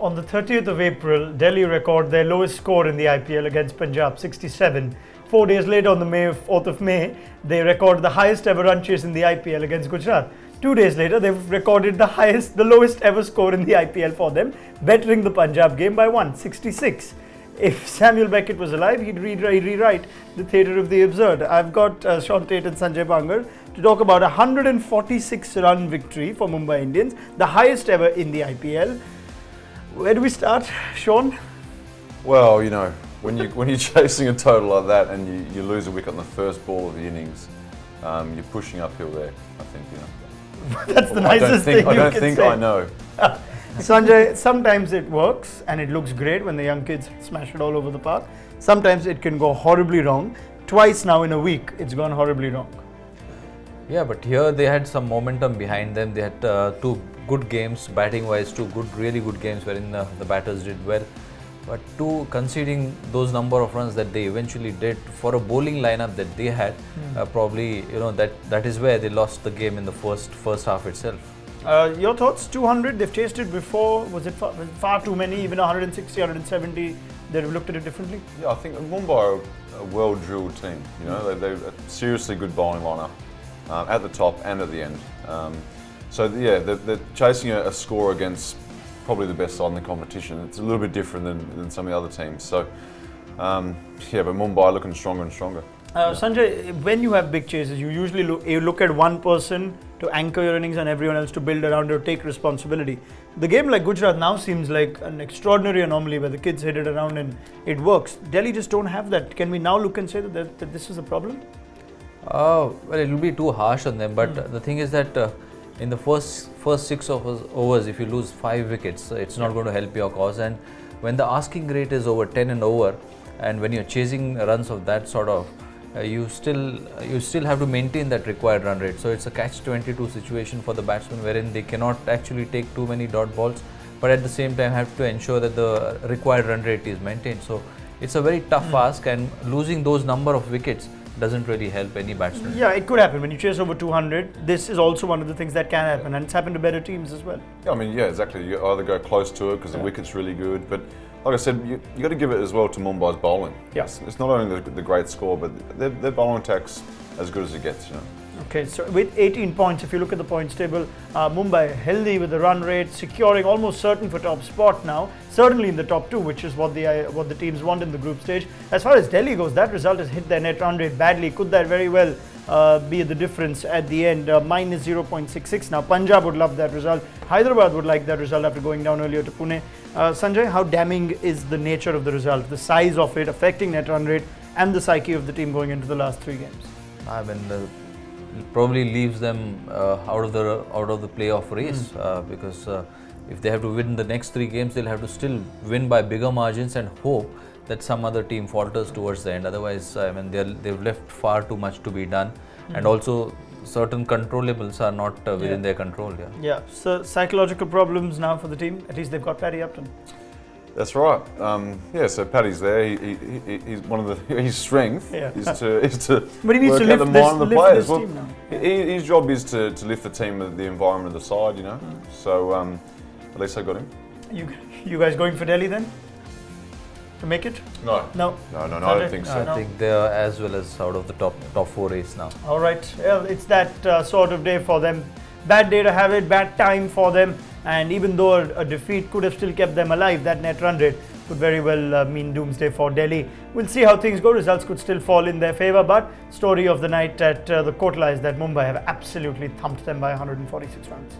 On the 30th of April, Delhi record their lowest score in the IPL against Punjab, 67. 4 days later, on the 4th of May, they record the highest ever run chase in the IPL against Gujarat. 2 days later, they've recorded the lowest ever score in the IPL for them, bettering the Punjab game by 1, 66. If Samuel Beckett was alive, he'd rewrite the theatre of the absurd. I've got Shaun, Tait and Sanjay Bangar to talk about a 146-run victory for Mumbai Indians, the highest ever in the IPL. Where do we start, Shaun? Well, you know, when you're chasing a total like that and you lose a wicket on the first ball of the innings, you're pushing uphill there, I think, you know. That's the nicest thing you can say. I don't think I know. Sanjay, sometimes it works and it looks great when the young kids smash it all over the park. Sometimes it can go horribly wrong. Twice now in a week, it's gone horribly wrong. Yeah, but here they had some momentum behind them. They had two good games, batting-wise, really good games wherein the batters did well. But conceding those number of runs that they eventually did for a bowling lineup that they had, probably, you know, that is where they lost the game in the first half itself. Your thoughts? 200, they've chased it before. Was it far too many? Even 160, 170, they've looked at it differently? Yeah, I think Mumbai are a well-drilled team. You know, they're a seriously good bowling lineup at the top and at the end. So yeah, they're chasing a score against probably the best side in the competition. It's a little bit different than some of the other teams. So yeah, but Mumbai looking stronger and stronger. Sanjay, when you have big chases, you usually look at one person to anchor your innings and everyone else to build around or take responsibility. The game like Gujarat now seems like an extraordinary anomaly where the kids hit it around and it works. Delhi just don't have that. Can we now look and say that this is a problem? Well, it will be too harsh on them, but the thing is that in the first 6 overs, if you lose 5 wickets, it's not going to help your cause. And when the asking rate is over 10 and over, and when you're chasing runs of that sort of, you still have to maintain that required run rate. So it's a catch-22 situation for the batsmen, wherein they cannot actually take too many dot balls, but at the same time have to ensure that the required run rate is maintained. So it's a very tough ask, and losing those number of wickets doesn't really help any batsman. Yeah, it could happen when you chase over 200. This is also one of the things that can happen, and it's happened to better teams as well. Yeah, I mean, yeah, exactly. You either go close to it because the wicket's really good, but like I said, you got to give it as well to Mumbai's bowling. Yeah. It's not only the great score, but their bowling attack's as good as it gets, you know. Okay, so with 18 points, if you look at the points table, Mumbai healthy with the run rate, securing almost certain for top spot now, certainly in the top 2, which is what the teams want in the group stage. As far as Delhi goes, that result has hit their net run rate badly. Could that very well be the difference at the end? Minus 0.66 now. Punjab would love that result. Hyderabad would like that result after going down earlier to Pune. Sanjay, how damning is the nature of the result, the size of it affecting net run rate and the psyche of the team going into the last 3 games? I mean, it probably leaves them out of the playoff race because if they have to win the next 3 games, they'll have to still win by bigger margins and hope that some other team falters towards the end. Otherwise, I mean, they've left far too much to be done, and also certain controllables are not within their control. Yeah. So psychological problems now for the team. At least they've got Paddy Upton. That's right. Yeah, so Paddy's there. He's one of his strength is to but he needs work to out the mind of the players. Well, team now. His job is to lift the team, the environment of the side, you know. So at least I got him. You guys going for Delhi then? To make it? No. No. I don't think so. I think they are as well as out of the top 4 race now. All right. Well, it's that sort of day for them. Bad day to have it, bad time for them. And even though a defeat could have still kept them alive, that net run rate could very well mean doomsday for Delhi. We'll see how things go. Results could still fall in their favour, but story of the night at the Kotla is that Mumbai have absolutely thumped them by 146 runs.